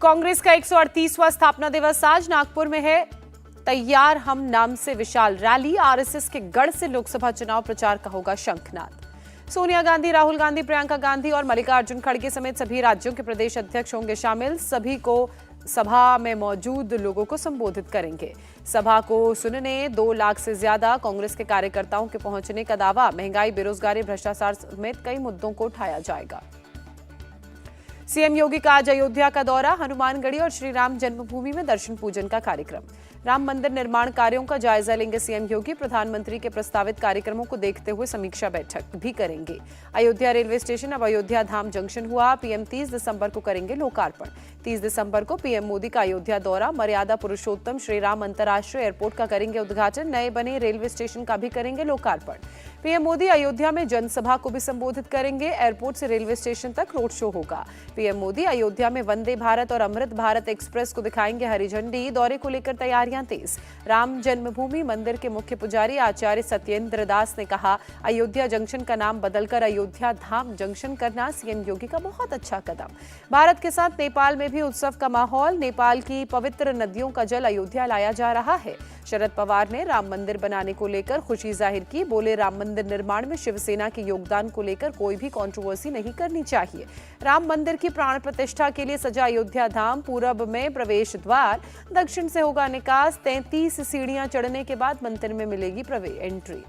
कांग्रेस का 138वां स्थापना दिवस आज नागपुर में है। तैयार हम नाम से विशाल रैली, आरएसएस के गढ़ से लोकसभा चुनाव प्रचार का होगा शंखनाद। सोनिया गांधी, राहुल गांधी, प्रियंका गांधी और मल्लिकार्जुन खड़गे समेत सभी राज्यों के प्रदेश अध्यक्ष होंगे शामिल। सभी को सभा में मौजूद लोगों को संबोधित करेंगे। सभा को सुनने 2 लाख से ज्यादा कांग्रेस के कार्यकर्ताओं के पहुंचने का दावा। महंगाई, बेरोजगारी, भ्रष्टाचार समेत कई मुद्दों को उठाया जाएगा। सीएम योगी का आज अयोध्या का दौरा, हनुमानगढ़ी और श्री राम जन्मभूमि में दर्शन पूजन का कार्यक्रम। राम मंदिर निर्माण कार्यों का जायजा लेंगे सीएम योगी। प्रधानमंत्री के प्रस्तावित कार्यक्रमों को देखते हुए समीक्षा बैठक भी करेंगे। अयोध्या रेलवे स्टेशन अब अयोध्या धाम जंक्शन हुआ। पीएम 30 दिसंबर को करेंगे लोकार्पण। 30 दिसंबर को पीएम मोदी का अयोध्या दौरा। मर्यादा पुरुषोत्तम श्री राम अंतर्राष्ट्रीय एयरपोर्ट का करेंगे उद्घाटन। नए बने रेलवे स्टेशन का भी करेंगे लोकार्पण। पीएम मोदी अयोध्या में जनसभा को भी संबोधित करेंगे। एयरपोर्ट से रेलवे स्टेशन तक रोड शो होगा। पीएम मोदी अयोध्या में वंदे भारत और अमृत भारत एक्सप्रेस को दिखाएंगे हरी झंडी। दौरे को लेकर तैयारियां तेज। राम जन्मभूमि मंदिर के मुख्य पुजारी आचार्य सत्येंद्र दास ने कहा, अयोध्या जंक्शन का नाम बदलकर अयोध्या धाम जंक्शन करना सीएम योगी का बहुत अच्छा कदम। भारत के साथ नेपाल में भी उत्सव का माहौल। नेपाल की पवित्र नदियों का जल अयोध्या लाया जा रहा है। शरद पवार ने राम मंदिर बनाने को लेकर खुशी जाहिर की। बोले, राम मंदिर निर्माण में शिवसेना के योगदान को लेकर कोई भी कंट्रोवर्सी नहीं करनी चाहिए। राम मंदिर की प्राण प्रतिष्ठा के लिए सजा अयोध्या धाम। पूरब में प्रवेश द्वार, दक्षिण से होगा निकास। 33 सीढ़ियां चढ़ने के बाद मंदिर में मिलेगी एंट्री।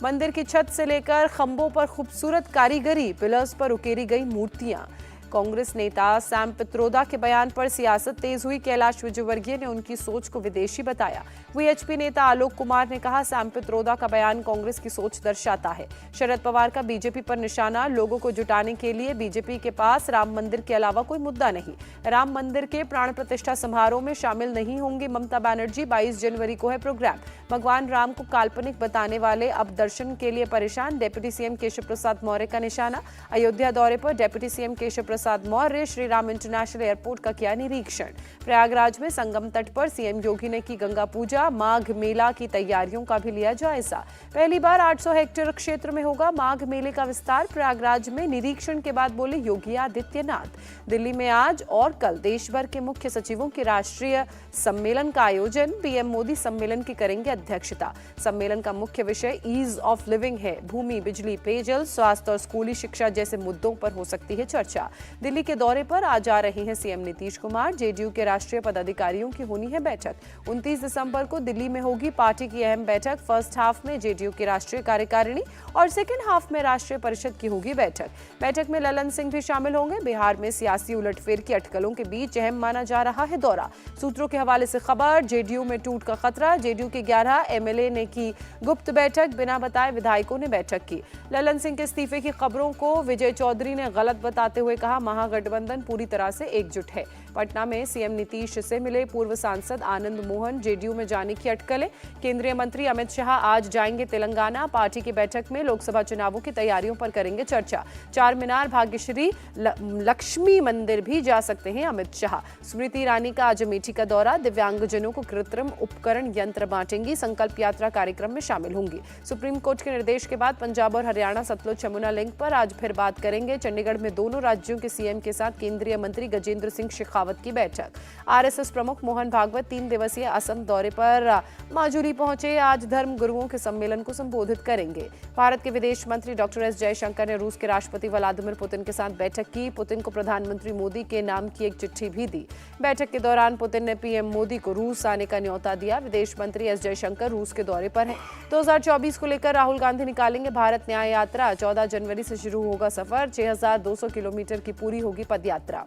मंदिर की छत से लेकर खंभों पर खूबसूरत कारीगरी, पिलर्स पर उकेरी गई मूर्तियां। कांग्रेस नेता सैम पित्रोदा के बयान पर सियासत तेज हुई। कैलाश विजयवर्गीय ने उनकी सोच को विदेशी बताया। वीएचपी नेता आलोक कुमार ने कहा, सैम पित्रोदा का बयान कांग्रेस की सोच दर्शाता है। शरद पवार का बीजेपी पर निशाना, लोगों को जुटाने के लिए बीजेपी के पास राम मंदिर के अलावा कोई मुद्दा नहीं। राम मंदिर के प्राण प्रतिष्ठा समारोह में शामिल नहीं होंगी ममता बनर्जी। 22 जनवरी को है प्रोग्राम। भगवान राम को काल्पनिक बताने वाले अब दर्शन के लिए परेशान। डिप्टी सीएम केशव प्रसाद मौर्य का निशाना। अयोध्या दौरे पर deputy CM Keshav Prasad Maurya Shri Ram international airport का किया निरीक्षण। प्रयागराज में संगम तट पर सीएम योगी ने की गंगा पूजा। माघ मेला की तैयारियों का भी लिया जायजा। पहली बार 800 हेक्टेयर क्षेत्र में होगा माघ मेले का विस्तार। प्रयागराज में निरीक्षण के बाद बोले योगी आदित्यनाथ। दिल्ली में आज और कल देश भर के मुख्य सचिवों के राष्ट्रीय सम्मेलन का आयोजन। पीएम मोदी सम्मेलन की करेंगे अध्यक्षता। सम्मेलन का मुख्य विषय ईज ऑफ लिविंग है। भूमि, बिजली, पेयजल, स्वास्थ्य और स्कूली शिक्षा जैसे मुद्दों पर हो सकती है चर्चा। दिल्ली के दौरे पर आज जा रहे हैं सीएम नीतीश कुमार। जेडीयू के राष्ट्रीय पदाधिकारियों की होनी है बैठक। 29 दिसंबर को दिल्ली में होगी पार्टी की अहम बैठक। फर्स्ट हाफ में जेडीयू की राष्ट्रीय कार्यकारिणी और सेकेंड हाफ में राष्ट्रीय परिषद की होगी बैठक। बैठक में ललन सिंह भी शामिल होंगे। बिहार में सियासी उलटफेर की अटकलों के बीच अहम माना जा रहा है दौरा। सूत्रों के हवाले से खबर, जेडीयू में टूट का खतरा। जेडीयू के 11 एमएलए ने की गुप्त बैठक। बिना बताए विधायकों ने बैठक की। ललन सिंह के इस्तीफे की खबरों को विजय चौधरी ने गलत बताते हुए कहा, महागठबंधन पूरी तरह से एकजुट है। पटना में सीएम नीतीश से मिले पूर्व सांसद आनंद मोहन। जेडीयू में जाने की अटकलें। केंद्रीय मंत्री अमित शाह आज जाएंगे तेलंगाना। पार्टी की बैठक में लोकसभा चुनावों की तैयारियों पर करेंगे चर्चा। चार मीनार, भाग्यश्री, लक्ष्मी मंदिर भी जा सकते हैं अमित शाह। स्मृति ईरानी का आज अमेठी का दौरा। दिव्यांगजनों को कृत्रिम उपकरण यंत्र बांटेंगी। संकल्प यात्रा कार्यक्रम में शामिल होंगी। सुप्रीम कोर्ट के निर्देश के बाद पंजाब और हरियाणा सतलुज यमुना लिंक पर आज फिर बात करेंगे। चंडीगढ़ में दोनों राज्यों के सीएम के साथ केंद्रीय मंत्री गजेंद्र सिंह शेखावत की बैठक। आरएसएस प्रमुख मोहन भागवत 3 दिवसीय असम दौरे पर माजुली पहुंचे। आज धर्म गुरुओं के सम्मेलन को संबोधित करेंगे। भारत के विदेश मंत्री डॉक्टर एस जयशंकर ने रूस के राष्ट्रपति व्लादिमीर पुतिन के साथ बैठक की। पुतिन को प्रधानमंत्री मोदी के नाम की एक चिट्ठी भी दी। बैठक के दौरान पुतिन ने पीएम मोदी को रूस आने का न्योता दिया। विदेश मंत्री एस जयशंकर रूस के दौरे पर हैं। 2024 को लेकर राहुल गांधी निकालेंगे भारत न्याय यात्रा। 14 जनवरी से शुरू होगा सफर। 6200 किलोमीटर की पूरी होगी पदयात्रा।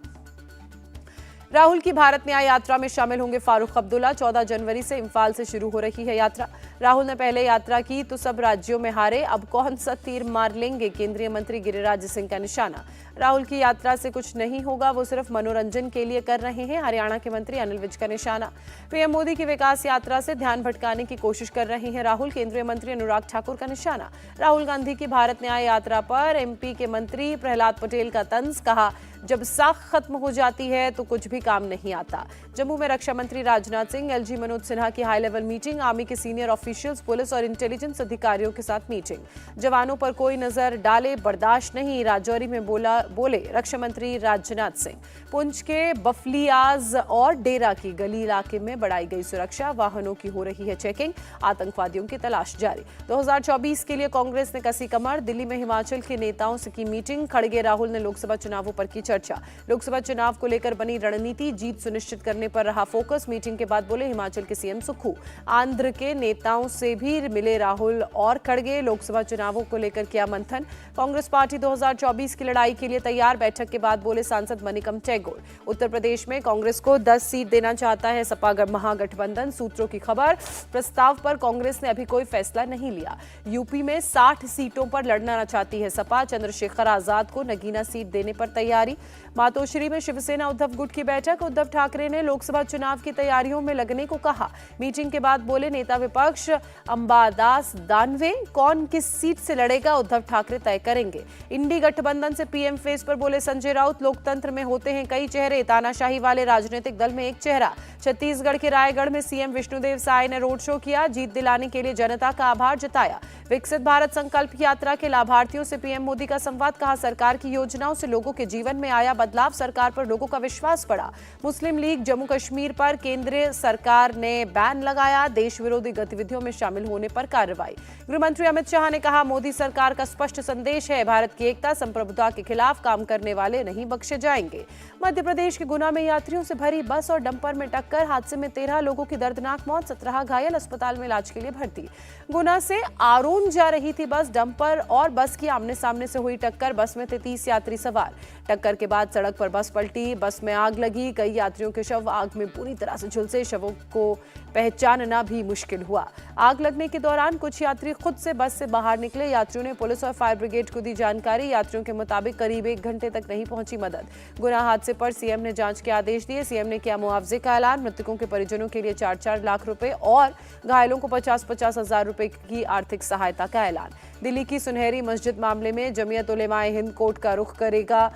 राहुल की भारत न्याय यात्रा में शामिल होंगे फारूक अब्दुल्ला। 14 जनवरी से इम्फाल से शुरू हो रही है यात्रा। राहुल ने पहले यात्रा की तो सब राज्यों में हारे, अब कौन सा तीर मार लेंगे, केंद्रीय मंत्री गिरिराज सिंह का निशाना। राहुल की यात्रा से कुछ नहीं होगा, वो सिर्फ मनोरंजन के लिए कर रहे हैं, हरियाणा के मंत्री अनिल विज का निशाना। पीएम मोदी की विकास यात्रा से ध्यान भटकाने की कोशिश कर रहे हैं राहुल, केंद्रीय मंत्री अनुराग ठाकुर का निशाना। राहुल गांधी की भारत न्याय यात्रा पर एमपी के मंत्री प्रहलाद पटेल का तंज, कहा जब साख खत्म हो जाती है तो कुछ भी काम नहीं आता। जम्मू में रक्षा मंत्री राजनाथ सिंह, एलजी मनोज सिन्हा की हाई लेवल मीटिंग, आर्मी के सीनियर ऑफिशियल्स, पुलिस और इंटेलिजेंस अधिकारियों के साथ मीटिंग। जवानों पर कोई नजर डाले बर्दाश्त नहीं, राजौरी में बोले रक्षा मंत्री राजनाथ सिंह। पुंछ के बफलियाज और डेरा की गली इलाके में बढ़ाई गई सुरक्षा, वाहनों की हो रही है चेकिंग, आतंकवादियों की तलाश जारी। 2024 के लिए कांग्रेस ने कसी कमर, दिल्ली में हिमाचल के नेताओं से की मीटिंग, खड़गे राहुल ने लोकसभा चुनावों पर की चर्चा। लोकसभा चुनाव को लेकर बनी रणनीति, जीत सुनिश्चित करने पर रहा फोकस। मीटिंग के बाद बोले हिमाचल के सीएम सुक्खू। आंध्र के नेताओं से भी मिले राहुल और खड़गे, लोकसभा चुनावों को लेकर किया मंथन। कांग्रेस पार्टी 2024 की लड़ाई के लिए तैयार, बैठक के बाद बोले सांसद मनिकम टैगोर। उत्तर प्रदेश में कांग्रेस को 10 सीट देना चाहता है सपा महागठबंधन, सूत्रों की खबर। प्रस्ताव पर कांग्रेस ने अभी कोई फैसला नहीं लिया। यूपी में 60 सीटों पर लड़ना चाहती है सपा, चंद्रशेखर आजाद को नगीना सीट देने पर तैयारी। मातोश्री में शिवसेना उद्धव गुट की बैठक, उद्धव ठाकरे ने लोकसभा चुनाव की तैयारियों में लगने को कहा। मीटिंग के बाद बोले नेता विपक्ष अंबादास दानवे, कौन किस सीट से लड़ेगा उद्धव ठाकरे तय करेंगे। इंडी गठबंधन से पीएम फेस पर बोले संजय राउत, लोकतंत्र में होते हैं कई चेहरे, तानाशाही वाले राजनीतिक दल में एक चेहरा। छत्तीसगढ़ के रायगढ़ में सीएम विष्णुदेव साय ने रोड शो किया, जीत दिलाने के लिए जनता का आभार जताया। विकसित भारत संकल्प यात्रा के लाभार्थियों से पीएम मोदी का संवाद, कहा सरकार की योजनाओं से लोगों के जीवन में आया बदलाव, सरकार पर लोगों का विश्वास बढ़ा। मुस्लिम लीग जम्मू कश्मीर पर केंद्र सरकार ने बैन लगाया, देश विरोधी गतिविधियों में शामिल होने पर कार्रवाई। गृहमंत्री अमित शाह ने कहा मोदी सरकार का स्पष्ट संदेश है, भारत की एकता संप्रभुता के खिलाफ काम करने वाले नहीं बख्शे जाएंगे। मध्य प्रदेश के गुना में यात्रियों से भरी बस और डंपर में टक्कर, हादसे में 13 लोगों की दर्दनाक मौत, 17 घायल, अस्पताल में इलाज के लिए भर्ती। गुना से आरोन जा रही थी बस, डंपर और बस की आमने सामने से हुई टक्कर, बस में थे 30 यात्री सवार। टक्कर के बाद सड़क पर बस पलटी, बस में आग लगी, कई यात्रियों के शव आग में पूरी तरह से झुलसे, शवों को पहचानना भी मुश्किल हुआ। आग लगने के दौरान कुछ यात्री खुद से बस से बाहर निकले, यात्रियों ने पुलिस और फायर ब्रिगेड को दी जानकारी। यात्रियों के मुताबिक करीब 1 घंटे तक नहीं पहुंची मदद। गुना हादसे पर सीएम ने जांच के आदेश दिए, सीएम ने किया मुआवजे का ऐलान, मृतकों के परिजनों के लिए 4-4 लाख रुपए और घायलों को 50-50 हजार रुपए की आर्थिक सहायता का ऐलान। दिल्ली की सुनहरी मस्जिद मामले में जमीयत उलेमाए हिंद कोर्ट का रुख करेगा,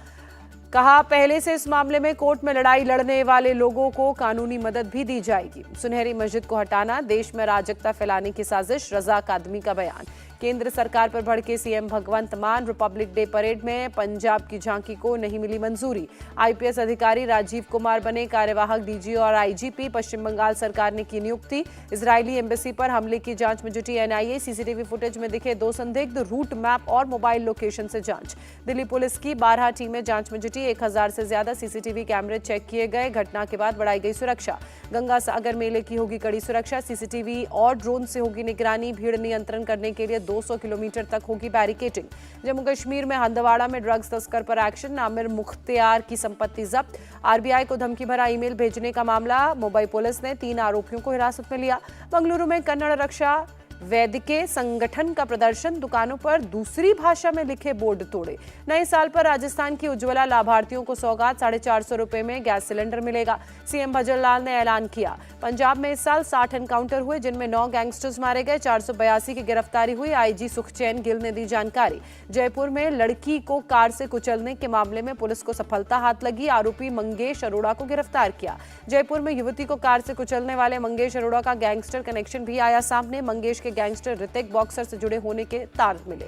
कहा पहले से इस मामले में कोर्ट में लड़ाई लड़ने वाले लोगों को कानूनी मदद भी दी जाएगी। सुनहरी मस्जिद को हटाना देश में अराजकता फैलाने की साजिश, रज़ाक आदमी का बयान। केंद्र सरकार पर भड़के सीएम भगवंत मान, रिपब्लिक डे परेड में पंजाब की झांकी को नहीं मिली मंजूरी। आईपीएस अधिकारी राजीव कुमार बने कार्यवाहक डीजी और आईजीपी, पश्चिम बंगाल सरकार ने की नियुक्ति। इजरायली एम्बेसी पर हमले की जांच में जुटी एनआईए, सीसीटीवी फुटेज में दिखे 2 संदिग्ध, रूट मैप और मोबाइल लोकेशन से जांच। दिल्ली पुलिस की 12 टीमें जांच में जुटी, 1000 से ज्यादा सीसीटीवी कैमरे चेक किए गए। घटना के बाद बढ़ाई गई सुरक्षा, गंगा सागर मेले की होगी कड़ी सुरक्षा, सीसीटीवी और ड्रोन से होगी निगरानी। भीड़ नियंत्रण करने के लिए 200 किलोमीटर तक होगी बैरिकेडिंग। जम्मू कश्मीर में हंदवाड़ा में ड्रग्स तस्कर पर एक्शन, आमिर मुख्तियार की संपत्ति जब्त। आरबीआई को धमकी भरा ईमेल भेजने का मामला, मुंबई पुलिस ने 3 आरोपियों को हिरासत में लिया। बेंगलुरु में कन्नड़ रक्षा वैदिके संगठन का प्रदर्शन, दुकानों पर दूसरी भाषा में लिखे बोर्ड तोड़े। नए साल पर राजस्थान की उज्ज्वला लाभार्थियों को सौगात, 450 रुपए में गैस सिलेंडर मिलेगा, सीएम भजनलाल ने ऐलान किया। पंजाब में इस साल 60 एनकाउंटर हुए, जिनमें 9 गैंगस्टर्स मारे गए, 482 की गिरफ्तारी हुई, आईजी सुखचैन गिल ने दी जानकारी। जयपुर में लड़की को कार से कुचलने के मामले में पुलिस को सफलता हाथ लगी, आरोपी मंगेश अरोड़ा को गिरफ्तार किया। जयपुर में युवती को कार से कुचलने वाले मंगेश अरोड़ा का गैंगस्टर कनेक्शन भी आया सामने, मंगेश के गैंगस्टर ऋतिक बॉक्सर से जुड़े होने के तार मिले।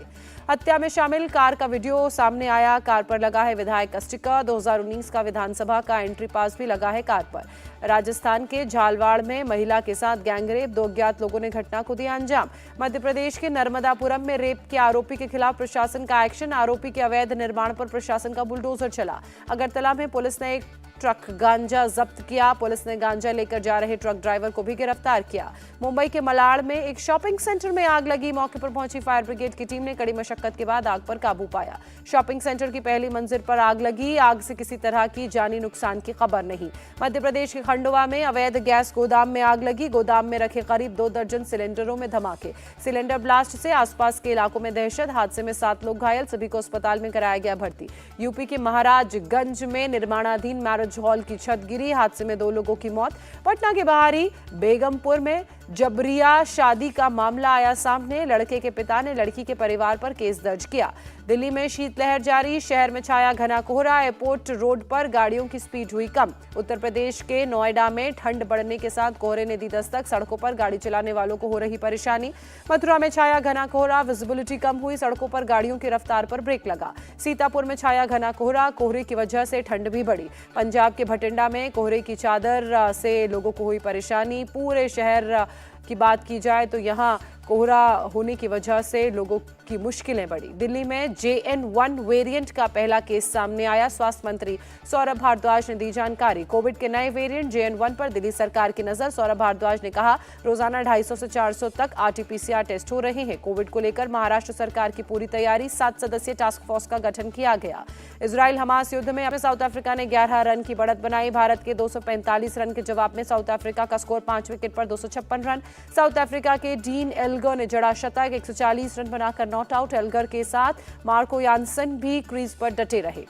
हत्या में शामिल कार का वीडियो सामने आया, कार पर लगा है विधायक का स्टिकर। 2019 का विधानसभा का एंट्री पास भी लगा है कार पर। राजस्थान के झालवाड़ में महिला के साथ गैंगरेप, 2 अज्ञात लोगों ने घटना को दिया अंजाम। मध्य प्रदेश के नर्मदापुरम में रेप के आरोपी के खिलाफ प्रशासन का एक्शन, आरोपी के अवैध निर्माण पर प्रशासन का बुलडोजर चला। अगरतला में पुलिस ने एक ट्रक गांजा जब्त किया, पुलिस ने गांजा लेकर जा रहे ट्रक ड्राइवर को भी गिरफ्तार किया। मुंबई के मलाड में एक शॉपिंग सेंटर में आग लगी, मौके पर पहुंची फायर ब्रिगेड की टीम ने कड़ी मशक्कत के बाद आग पर काबू पाया। शॉपिंग सेंटर की पहली मंजिल पर आग लगी, आग से किसी तरह की जानी नुकसान की खबर नहीं। मध्य प्रदेश के खंडवा में अवैध गैस गोदाम में आग लगी, गोदाम में रखे करीब 2 दर्जन सिलेंडरों में धमाके, सिलेंडर ब्लास्ट से आसपास के इलाकों में दहशत। हादसे में 7 लोग घायल, सभी को अस्पताल में कराया गया भर्ती। यूपी के महाराजगंज में निर्माणाधीन मैरिज हॉल की छत गिरी, हादसे में 2 लोगों की मौत। पटना के बाहरी बेगमपुर में जबरिया शादी का मामला आया सामने, लड़के के पिता ने लड़की के परिवार पर केस दर्ज किया। दिल्ली में शीतलहर जारी, शहर में छाया घना कोहरा, एयरपोर्ट रोड पर गाड़ियों की स्पीड हुई कम। उत्तर प्रदेश के नोएडा में ठंड बढ़ने के साथ कोहरे ने दी दस्तक, सड़कों पर गाड़ी चलाने वालों को हो रही परेशानी। मथुरा में छाया घना कोहरा, विजिबिलिटी कम हुई, सड़कों पर गाड़ियों की रफ्तार पर ब्रेक लगा। सीतापुर में छाया घना कोहरा, कोहरे की वजह से ठंड भी बढ़ी। पंजाब के भटिंडा में कोहरे की चादर से लोगों को हुई परेशानी। पूरे शहर की बात की जाए तो यहां कोहरा होने की वजह से लोगों की मुश्किलें बढ़ी। दिल्ली में JN1 वेरिएंट का पहला केस सामने आया। स्वास्थ्य मंत्री सौरभ भारद्वाज ने दी जानकारी। कोविड के नए वेरिएंट JN1 पर दिल्ली सरकार की नजर। सौरभ भारद्वाज ने कहा, रोजाना 250 से 400 तक RT-PCR टेस्ट हो रहे हैं। कोविड को लेकर महाराष्ट्र सरकार की पूरी तैयारी, 7 सदस्यीय टास्क फोर्स का गठन किया गया। इजराइल हमास युद्ध में साउथ अफ्रीका ने 11 रन की बढ़त बनाई। भारत के 245 रन के जवाब में साउथ अफ्रीका का स्कोर 5 विकेट पर 256 रन। साउथ अफ्रीका के डीन एल्गर ने जड़ा शतक, 140 रन बनाकर नॉट आउट। एल्गर के साथ मार्को यानसन भी क्रीज पर डटे रहे।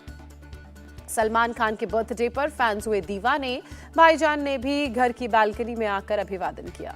सलमान खान के बर्थडे पर फैंस हुए दीवाने। भाईजान ने भी घर की बालकनी में आकर अभिवादन किया।